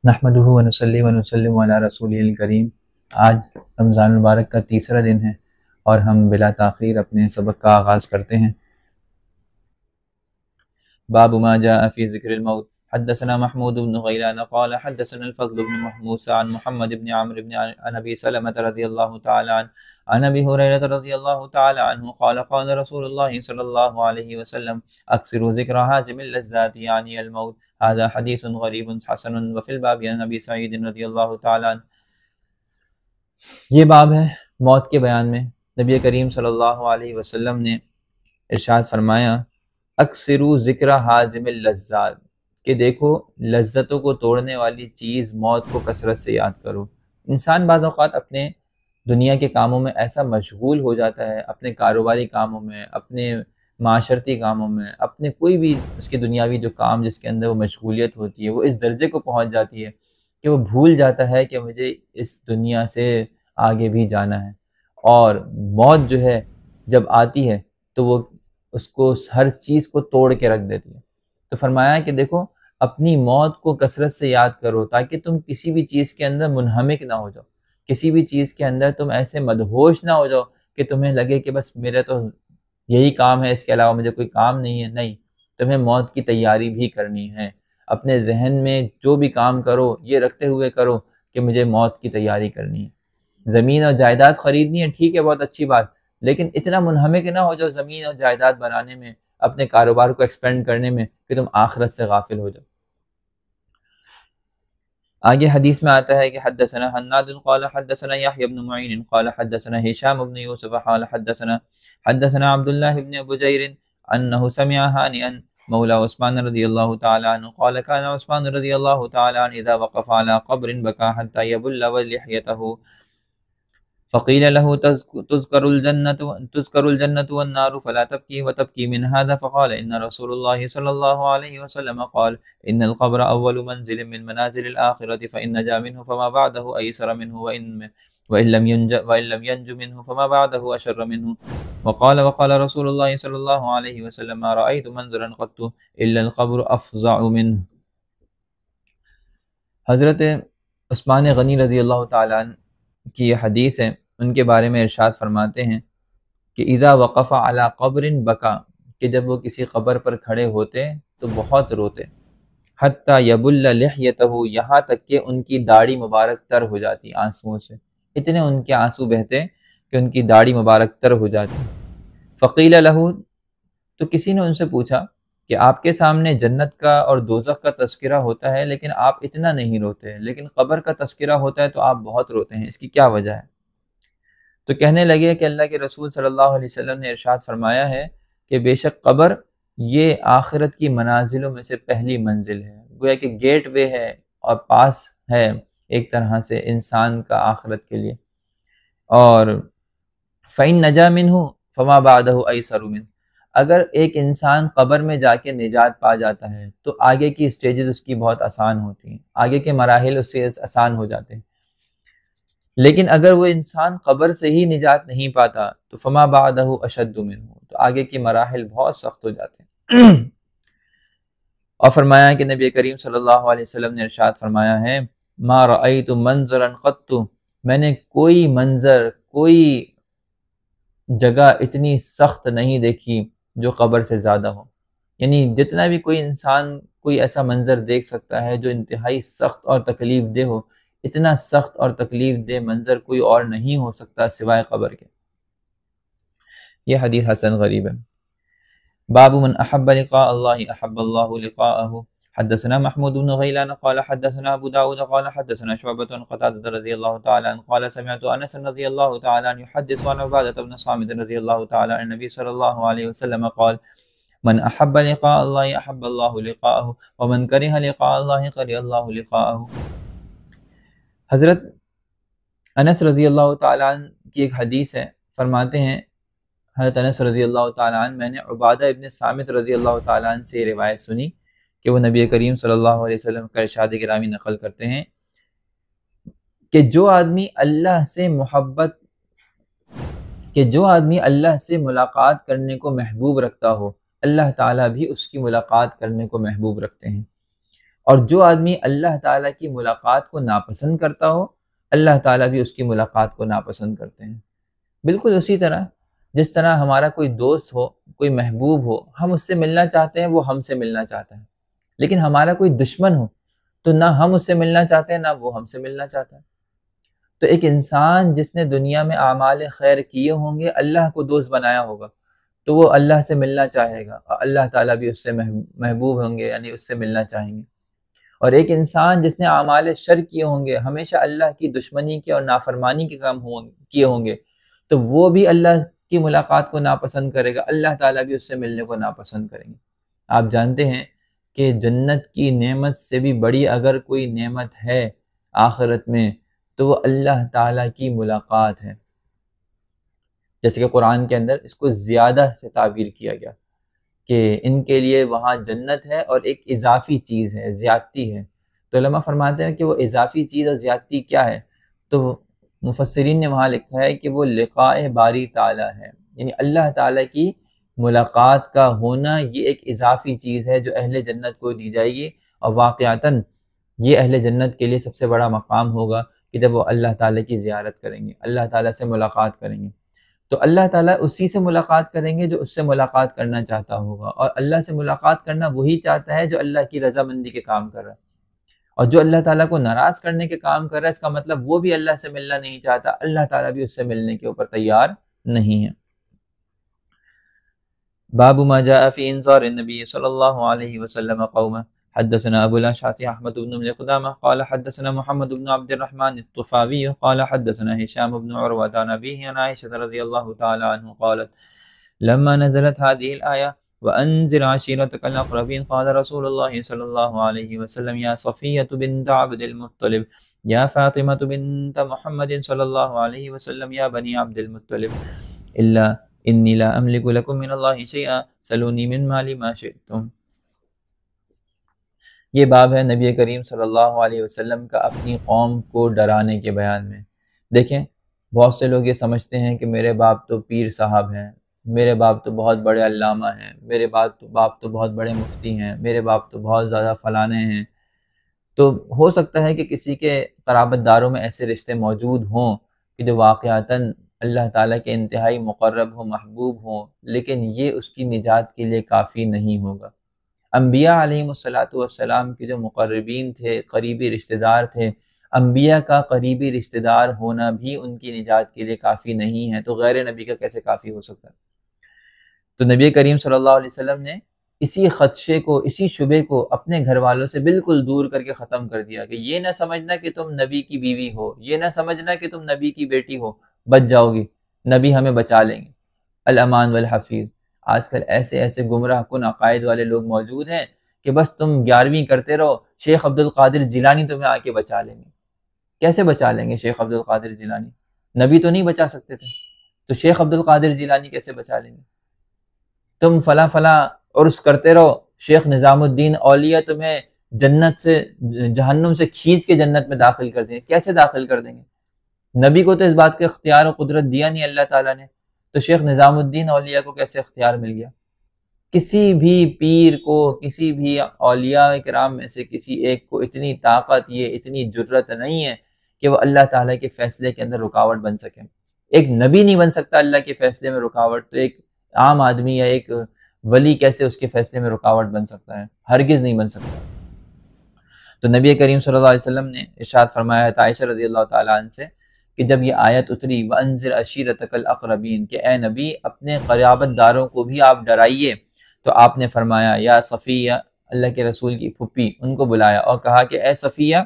نحمدہ و نصلی و نسلم علی رسولہ الکریم۔ آج رمضان المبارک کا تیسرا دن ہے اور ہم بلا تاخیر اپنے سبق کا آغاز کرتے ہیں۔ باب ما جاء فی ذکر الموت۔ حدثنا محمود بن غیلان قال حدثنا الفضل بن محموس عن محمد بن عمرو بن عن ابی سلمة رضی اللہ تعالی عنہ عن ابی ہریرہ رضی اللہ تعالی عنہ قال قال رسول اللہ صلی اللہ علیہ وسلم اکثروا ذکر حازم اللذات یعنی الموت۔ هذا حدیث غریب حسن وفی الباب عن ابی سعید رضی اللہ تعالی عنہ۔ یہ باب ہے موت کے بیان میں۔ نبی کریم صلی اللہ علیہ وسلم نے ارشاد فرمایا اکثروا ذکر حازم اللذات، کہ دیکھو لذتوں کو توڑنے والی چیز موت کو کثرت سے یاد کرو۔ انسان بعض اوقات اپنے دنیا کے کاموں میں ایسا مشغول ہو جاتا ہے، اپنے کاروباری کاموں میں، اپنے معاشرتی کاموں میں، اپنے کوئی بھی اس کی دنیاوی جو کام جس کے اندر وہ مشغولیت ہوتی ہے، وہ اس درجے کو پہنچ جاتی ہے کہ وہ بھول جاتا ہے کہ مجھے اس دنیا سے آگے بھی جانا ہے، اور موت جو ہے جب آتی ہے تو وہ اس کو ہر چیز کو توڑ کے رکھ دیتی ہے۔ تو فرمایا کہ دیکھو اپنی موت کو کثرت سے یاد کرو تاکہ تم کسی بھی چیز کے اندر منہمک نہ ہو جاؤ، کسی بھی چیز کے اندر تم ایسے مدہوش نہ ہو جاؤ کہ تمہیں لگے کہ بس میرا تو یہی کام ہے، اس کے علاوہ مجھے کوئی کام نہیں ہے۔ نہیں، تمہیں موت کی تیاری بھی کرنی ہے۔ اپنے ذہن میں جو بھی کام کرو یہ رکھتے ہوئے کرو کہ مجھے موت کی تیاری کرنی ہے۔ زمین اور جائیداد خریدنی ہے، ٹھیک ہے، بہت اچھی بات، لیکن اتنا منہمک نہ ہو جاؤ زمین اور جائیداد بنانے میں، اپنے کاروبار کو ایکسپینڈ کرنے میں، کہ تم آخرت سے غافل ہو جاؤ۔ آگے حدیث میں آتا ہے کہ حدثنا حناد قال حدثنا یحیی بن معین قال حدثنا ہشام بن یوسف قال حدثنا عبد الله بن بجیر انه سمع هانئا مولى عثمان رضی اللہ تعالی عنہ قال كان عثمان رضی اللہ تعالی عنہ اذا وقف على قبر بكى حتى يبل ولحيته فقيل له تذكر الجنة والنار فلا تبكي وتبكي من هذا فقال إن رسول الله صلى الله عليه وسلم قال إن القبر أول منزل من منازل الآخرة فإن نجا منه فما بعده أيسر منه وإن لم ينج منه فما بعده أشر منه وقال رسول الله صلى الله عليه وسلم ما رأيت منظرا قط إلا القبر أفظع منه۔ حضرت عثمان غنی رضی اللہ تعالیٰ عنہ کی یہ حدیث ہے، ان کے بارے میں ارشاد فرماتے ہیں کہ اذا وقف علی قبر بکا، کہ جب وہ کسی قبر پر کھڑے ہوتے تو بہت روتے، حتی یبل لحیتہ، یہاں تک کہ ان کی داڑھی مبارک تر ہو جاتی آنسوؤں سے، اتنے ان کے آنسو بہتے کہ ان کی داڑھی مبارک تر ہو جاتی۔ فقیل لہ، تو کسی نے ان سے پوچھا کہ آپ کے سامنے جنت کا اور دوزخ کا تذکرہ ہوتا ہے لیکن آپ اتنا نہیں روتے، لیکن قبر کا تذکرہ ہوتا ہے تو آپ بہت روتے ہیں، اس کی کیا وجہ ہے؟ تو کہنے لگے کہ اللہ کے رسول صلی اللہ علیہ وسلم نے ارشاد فرمایا ہے کہ بے شک قبر یہ آخرت کی منازلوں میں سے پہلی منزل ہے، گویا کہ گیٹ وے ہے اور پاس ہے ایک طرح سے انسان کا آخرت کے لیے۔ اور فَإِن نَجَا مِنْهُ فَمَا بَعْدَهُ أَيْسَرُ مِنْهُ، اگر ایک انسان قبر میں جا کے نجات پا جاتا ہے تو آگے کی سٹیجز اس کی بہت آسان ہوتی ہیں، آگے کے مراحل اس سے آسان ہو جاتے ہیں۔ لیکن اگر وہ انسان قبر سے ہی نجات نہیں پاتا تو فما بعدہ اشد منہ، تو آگے کے مراحل بہت سخت ہو جاتے ہیں۔ اور فرمایا کہ نبی کریم صلی اللہ علیہ وسلم نے ارشاد فرمایا ہے ما رأیت منظرا قط، میں نے کوئی منظر، کوئی جگہ اتنی سخت نہیں دیکھی جو قبر سے زیادہ ہو، یعنی جتنا بھی کوئی انسان کوئی ایسا منظر دیکھ سکتا ہے جو انتہائی سخت اور تکلیف دہ ہو، اتنا سخت اور تکلیف دہ منظر کوئی اور نہیں ہو سکتا سوائے قبر کے۔ یہ حدیث حسن غریب ہے۔ باب من احب لقاء اللہ احب اللہ لقاءہ۔ حدثنا محمود بن غیلان قال حدثنا ابو داود قال حدثنا شعبۃ عن قتادہ رضی اللہ تعالی عنہ قال سمعت انس رضی اللہ تعالی عنہ يحدث عن عبادۃ بن صامت رضی اللہ تعالی عنہ النبي صلی اللہ علیہ وسلم قال من احب لقاء اللہ احب اللہ لقاءہ ومن کرہ لقاء اللہ کرہ اللہ لقاءہ۔ حضرت انس رضی اللہ تعالیٰ عنہ کی ایک حدیث ہے، فرماتے ہیں حضرت انس رضی اللہ تعالیٰ عنہ میں نے عبادہ ابن صامت رضی اللہ تعالیٰ عنہ سے یہ روایت سنی کہ وہ نبی کریم صلی اللہ علیہ وسلم کا ارشاد گرامی نقل کرتے ہیں کہ جو آدمی اللہ سے ملاقات کرنے کو محبوب رکھتا ہو، اللہ تعالیٰ بھی اس کی ملاقات کرنے کو محبوب رکھتے ہیں۔ اور جو آدمی اللہ تعالیٰ کی ملاقات کو ناپسند کرتا ہو، اللہ تعالیٰ بھی اس کی ملاقات کو ناپسند کرتے ہیں۔ بالکل اسی طرح جس طرح ہمارا کوئی دوست ہو، کوئی محبوب ہو، ہم اس سے ملنا چاہتے ہیں، وہ ہم سے ملنا چاہتا ہے، لیکن ہمارا کوئی دشمن ہو تو نہ ہم اس سے ملنا چاہتے ہیں، نہ وہ ہم سے ملنا چاہتا ہے۔ تو ایک انسان جس نے دنیا میں اعمال خیر کیے ہوں گے، اللہ کو دوست بنایا ہوگا، تو وہ اللہ سے ملنا چاہے گا، اور اللہ تعالیٰ بھی اس سے محبوب ہوں گے، یعنی اس سے ملنا چاہیں گے۔ اور ایک انسان جس نے اعمال شر کیے ہوں گے، ہمیشہ اللہ کی دشمنی کے اور نافرمانی کے کام کیے ہوں گے، تو وہ بھی اللہ کی ملاقات کو ناپسند کرے گا، اللہ تعالیٰ بھی اس سے ملنے کو ناپسند کریں گے۔ آپ جانتے ہیں کہ جنت کی نعمت سے بھی بڑی اگر کوئی نعمت ہے آخرت میں تو وہ اللہ تعالیٰ کی ملاقات ہے۔ جیسے کہ قرآن کے اندر اس کو زیادہ سے تعبیر کیا گیا کہ ان کے لیے وہاں جنت ہے اور ایک اضافی چیز ہے، زیادتی ہے۔ تو علماء فرماتے ہیں کہ وہ اضافی چیز اور زیادتی کیا ہے؟ تو مفسرین نے وہاں لکھا ہے کہ وہ لقاء باری تعالیٰ ہے، یعنی اللہ تعالیٰ کی ملاقات کا ہونا یہ ایک اضافی چیز ہے جو اہل جنت کو دی جائے گی، اور واقعتاً یہ اہل جنت کے لیے سب سے بڑا مقام ہوگا کہ جب وہ اللہ تعالیٰ کی زیارت کریں گے، اللہ تعالیٰ سے ملاقات کریں گے۔ تو اللہ تعالیٰ اسی سے ملاقات کریں گے جو اس سے ملاقات کرنا چاہتا ہوگا، اور اللہ سے ملاقات کرنا وہی چاہتا ہے جو اللہ کی رضامندی کے کام کر رہا ہے، اور جو اللہ تعالیٰ کو ناراض کرنے کے کام کر رہا ہے اس کا مطلب وہ بھی اللہ سے ملنا نہیں چاہتا، اللہ تعالیٰ بھی اس سے ملنے کے اوپر تیار نہیں ہے۔ باب ما جاء في انذار النبي صلى الله عليه وسلم قومه حدثنا ابو الاشعث احمد بن قدامه قال حدثنا محمد بن عبد الرحمن الطفاوي قال حدثنا هشام بن عروة عن أبيه عن عائشة رضي الله تعالى عنه قالت لما نزلت هذه الآية وأنذر عشيرتك الأقربين قال رسول الله صلى الله عليه وسلم يا صفية بنت عبد المطلب يا فاطمة بنت محمد صلى الله عليه وسلم يا بني عبد المطلب إلا إني لا أملك لكم من الله شيئا سلوني من مالي ما شئتم۔ یہ باب ہے نبی کریم صلی اللہ علیہ وسلم کا اپنی قوم کو ڈرانے کے بیان میں۔ دیکھیں بہت سے لوگ یہ سمجھتے ہیں کہ میرے باپ تو پیر صاحب ہیں، میرے باپ تو بہت بڑے علامہ ہیں، میرے باپ تو بہت بڑے مفتی ہیں، میرے باپ تو بہت زیادہ فلانے ہیں۔ تو ہو سکتا ہے کہ کسی کے قرابت داروں میں ایسے رشتے موجود ہوں کہ جو واقعتاً اللہ تعالیٰ کے انتہائی مقرب ہوں، محبوب ہوں، لیکن یہ اس کی نجات کے لیے کافی نہیں ہوگا۔ انبیاء علیہم السلام کے جو مقربین تھے، قریبی رشتہ دار تھے، انبیاء کا قریبی رشتہ دار ہونا بھی ان کی نجات کے لیے کافی نہیں ہے، تو غیر نبی کا کیسے کافی ہو سکتا ہے؟ تو نبی کریم صلی اللہ علیہ وسلم نے اسی خدشے کو، اسی شبے کو اپنے گھر والوں سے بالکل دور کر کے ختم کر دیا کہ یہ نہ سمجھنا کہ تم نبی کی بیوی ہو، یہ نہ سمجھنا کہ تم نبی کی بیٹی ہو، بچ جاؤ گی، نبی ہمیں بچا لیں گے۔ الامان والحفیظ۔ آج کل ایسے گمراہ کن عقائد والے لوگ موجود ہیں کہ بس تم 11ویں کرتے رہو، شیخ عبد القادر جیلانی تمہیں آ کے بچا لیں گے۔ کیسے بچا لیں گے شیخ عبد القادر جیلانی؟ نبی تو نہیں بچا سکتے تھے، تو شیخ عبد القادر جیلانی کیسے بچا لیں گے؟ تم فلاں عرس کرتے رہو، شیخ نظام الدین اولیاء تمہیں جنت سے، جہنم سے کھینچ کے جنت میں داخل کر دیں گے۔ کیسے داخل کر دیں گے؟ نبی کو تو اس بات کا اختیار و قدرت دیا نہیں اللہ تعالیٰ نے، تو شیخ نظام الدین اولیاء کو کیسے اختیار مل گیا؟ کسی بھی پیر کو، کسی بھی اولیاء کرام میں سے کسی ایک کو اتنی طاقت، یہ اتنی جرت نہیں ہے کہ وہ اللہ تعالیٰ کے فیصلے کے اندر رکاوٹ بن سکے۔ ایک نبی نہیں بن سکتا اللہ کے فیصلے میں رکاوٹ، تو ایک عام آدمی یا ایک ولی کیسے اس کے فیصلے میں رکاوٹ بن سکتا ہے؟ ہرگز نہیں بن سکتا۔ تو نبی کریم صلی اللہ علیہ وسلم نے ارشاد فرمایا ہے عائشہ رضی اللہ تعالیٰ عنہ سے کہ جب یہ آیت اتری وَأَنذِرْ عَشِيرَتَكَ الْأَقْرَبِينَ کہ اے نبی اپنے قرابت داروں کو بھی آپ ڈرائیے، تو آپ نے فرمایا یا صفیہ، اللہ کے رسول کی پھپھی، ان کو بلایا اور کہا کہ اے صفیہ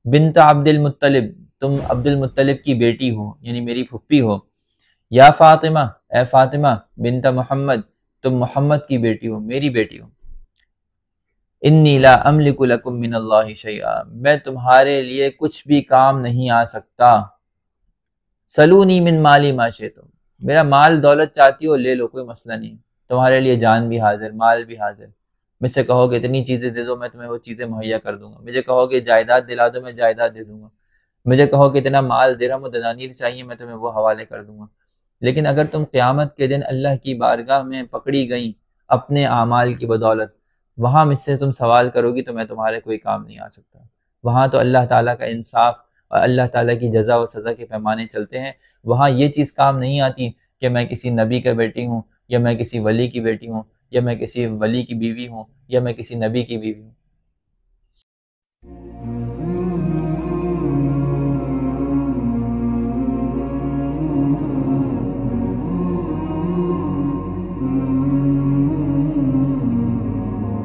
بنت عبد المطلب، تم عبد المطلب کی بیٹی ہو، یعنی میری پھپھی ہو۔ یا فاطمہ، اے فاطمہ بنت محمد، تم محمد کی بیٹی ہو، میری بیٹی ہو۔ انی لا املک لکم من اللہ شیئا، میں تمہارے لیے کچھ بھی کام نہیں آ سکتا۔ سلونی من مالی ما شئتم، میرا مال دولت چاہتی ہو لے لو، کوئی مسئلہ نہیں، تمہارے لیے جان بھی حاضر، مال بھی حاضر۔ مجھ سے کہو کہ اتنی چیزیں دے دو، میں تمہیں وہ چیزیں مہیا کر دوں گا۔ مجھے کہو کہ جائیداد دلا دو، میں جائیداد دے دوں گا۔ مجھے کہو کہ اتنا مال درہم و دنانیر چاہیے، میں تمہیں وہ حوالے کر دوں گا۔ لیکن اگر تم قیامت کے دن اللہ کی بارگاہ میں پکڑی گئیں اپنے اعمال کی بدولت، وہاں مجھ سے تم سوال کرو گی تو میں تمہارے کوئی کام نہیں آ سکتا۔ وہاں تو اللہ تعالیٰ کا انصاف اور اللہ تعالیٰ کی جزا و سزا کے پیمانے چلتے ہیں۔ وہاں یہ چیز کام نہیں آتی کہ میں کسی نبی کا بیٹی ہوں، یا میں کسی ولی کی بیٹی ہوں، یا میں کسی ولی کی بیوی ہوں، یا میں کسی نبی کی بیوی ہوں۔